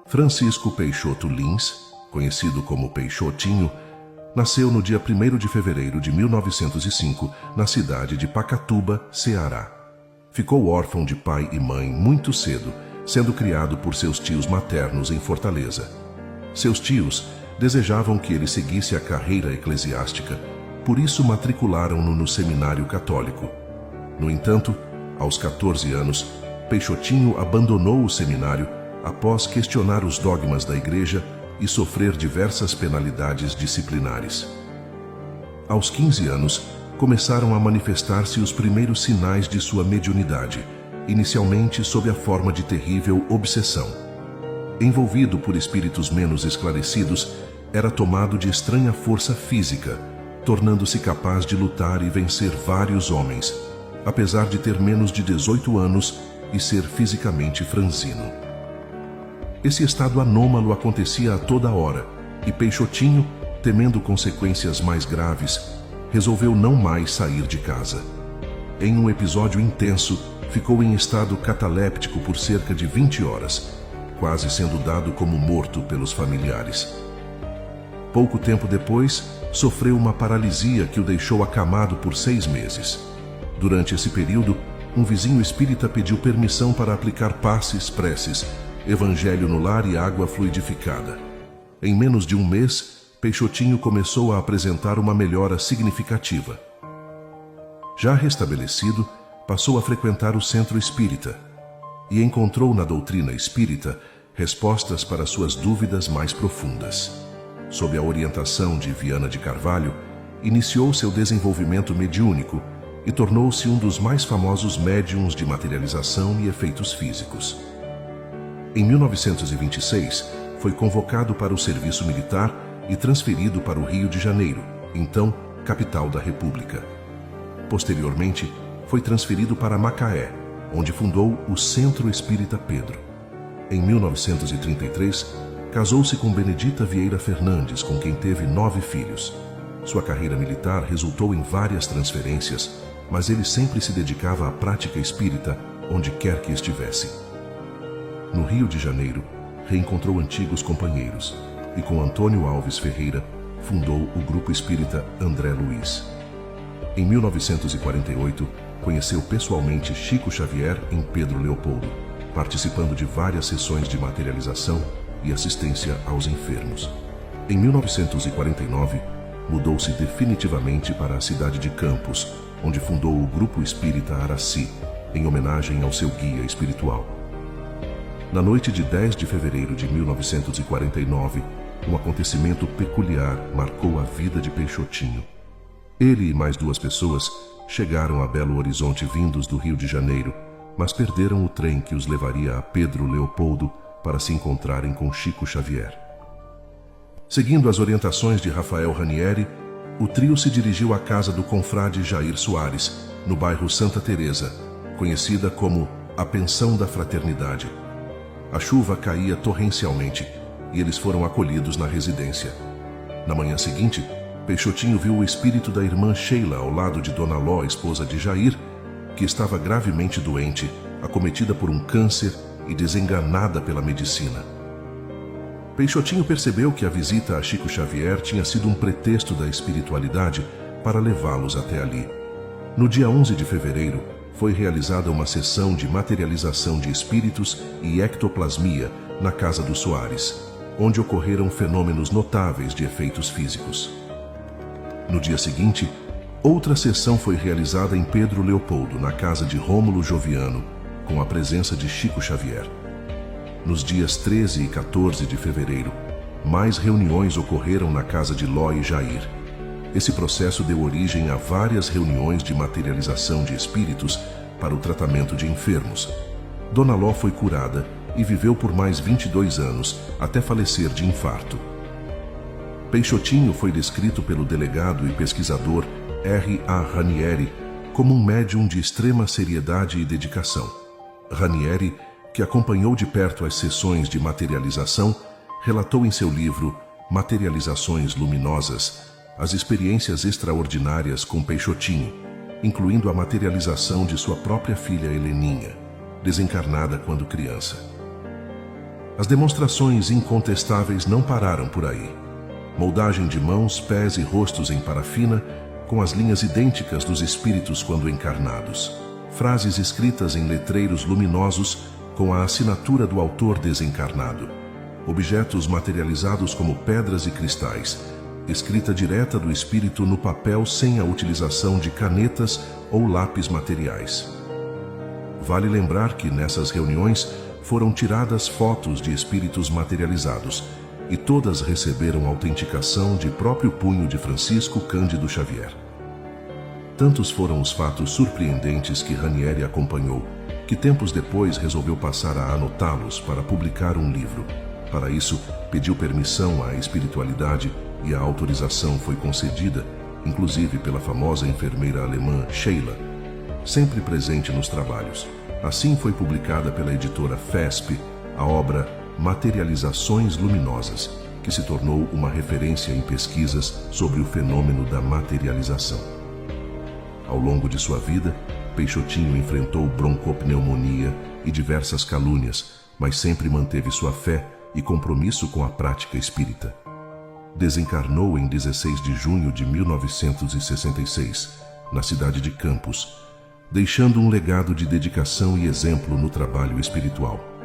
Francisco Peixoto Lins, conhecido como Peixotinho, nasceu no dia 1º de fevereiro de 1905, na cidade de Pacatuba, Ceará. Ficou órfão de pai e mãe muito cedo, sendo criado por seus tios maternos em Fortaleza. Seus tios desejavam que ele seguisse a carreira eclesiástica, por isso matricularam-no no seminário católico. No entanto, aos 14 anos, Peixotinho abandonou o seminário após questionar os dogmas da igreja e sofrer diversas penalidades disciplinares. Aos 15 anos, começaram a manifestar-se os primeiros sinais de sua mediunidade, inicialmente sob a forma de terrível obsessão. Envolvido por espíritos menos esclarecidos, era tomado de estranha força física, tornando-se capaz de lutar e vencer vários homens, apesar de ter menos de 18 anos e ser fisicamente franzino. Esse estado anômalo acontecia a toda hora, e Peixotinho, temendo consequências mais graves, resolveu não mais sair de casa. Em um episódio intenso, ficou em estado cataléptico por cerca de 20 horas, quase sendo dado como morto pelos familiares. Pouco tempo depois, sofreu uma paralisia que o deixou acamado por 6 meses. Durante esse período, um vizinho espírita pediu permissão para aplicar passes, preces, evangelho no lar e água fluidificada. Em menos de um mês, Peixotinho começou a apresentar uma melhora significativa. Já restabelecido, passou a frequentar o centro espírita e encontrou na doutrina espírita respostas para suas dúvidas mais profundas. Sob a orientação de Viana de Carvalho, iniciou seu desenvolvimento mediúnico e tornou-se um dos mais famosos médiuns de materialização e efeitos físicos. Em 1926, foi convocado para o serviço militar e transferido para o Rio de Janeiro, então capital da República. Posteriormente, foi transferido para Macaé, onde fundou o Centro Espírita Pedro. Em 1933, casou-se com Benedita Vieira Fernandes, com quem teve 9 filhos. Sua carreira militar resultou em várias transferências, mas ele sempre se dedicava à prática espírita, onde quer que estivesse. No Rio de Janeiro, reencontrou antigos companheiros e, com Antônio Alves Ferreira, fundou o grupo espírita André Luiz. Em 1948, conheceu pessoalmente Chico Xavier em Pedro Leopoldo, participando de várias sessões de materialização e assistência aos enfermos. Em 1949, mudou-se definitivamente para a cidade de Campos, onde fundou o Grupo Espírita Araci, em homenagem ao seu guia espiritual. Na noite de 10 de fevereiro de 1949, um acontecimento peculiar marcou a vida de Peixotinho. Ele e mais 2 pessoas chegaram a Belo Horizonte vindos do Rio de Janeiro, mas perderam o trem que os levaria a Pedro Leopoldo para se encontrarem com Chico Xavier. Seguindo as orientações de Rafael Ranieri, o trio se dirigiu à casa do confrade Jair Soares, no bairro Santa Teresa, conhecida como a Pensão da Fraternidade. A chuva caía torrencialmente e eles foram acolhidos na residência. Na manhã seguinte, Peixotinho viu o espírito da irmã Sheila ao lado de Dona Ló, esposa de Jair, que estava gravemente doente, acometida por um câncer e desenganada pela medicina. Peixotinho percebeu que a visita a Chico Xavier tinha sido um pretexto da espiritualidade para levá-los até ali. No dia 11 de fevereiro, foi realizada uma sessão de materialização de espíritos e ectoplasmia na casa dos Soares, onde ocorreram fenômenos notáveis de efeitos físicos. No dia seguinte, outra sessão foi realizada em Pedro Leopoldo, na casa de Rômulo Joviano, com a presença de Chico Xavier. Nos dias 13 e 14 de fevereiro, mais reuniões ocorreram na casa de Ló e Jair. Esse processo deu origem a várias reuniões de materialização de espíritos para o tratamento de enfermos. Dona Ló foi curada e viveu por mais 22 anos, até falecer de infarto. Peixotinho foi descrito pelo delegado e pesquisador R.A. Ranieri como um médium de extrema seriedade e dedicação. Ranieri, que acompanhou de perto as sessões de materialização, relatou em seu livro Materializações Luminosas as experiências extraordinárias com Peixotinho, incluindo a materialização de sua própria filha Heleninha, desencarnada quando criança. As demonstrações incontestáveis não pararam por aí. Moldagem de mãos, pés e rostos em parafina, com as linhas idênticas dos espíritos quando encarnados. Frases escritas em letreiros luminosos com a assinatura do autor desencarnado. Objetos materializados como pedras e cristais, escrita direta do espírito no papel sem a utilização de canetas ou lápis materiais. Vale lembrar que nessas reuniões foram tiradas fotos de espíritos materializados e todas receberam autenticação de próprio punho de Francisco Cândido Xavier. Tantos foram os fatos surpreendentes que Ranieri acompanhou, que tempos depois resolveu passar a anotá-los para publicar um livro. Para isso, pediu permissão à espiritualidade e a autorização foi concedida, inclusive pela famosa enfermeira alemã Sheila, sempre presente nos trabalhos. Assim foi publicada pela editora FESP a obra Materializações Luminosas, que se tornou uma referência em pesquisas sobre o fenômeno da materialização. Ao longo de sua vida, Peixotinho enfrentou broncopneumonia e diversas calúnias, mas sempre manteve sua fé e compromisso com a prática espírita. Desencarnou em 16 de junho de 1966, na cidade de Campos, deixando um legado de dedicação e exemplo no trabalho espiritual.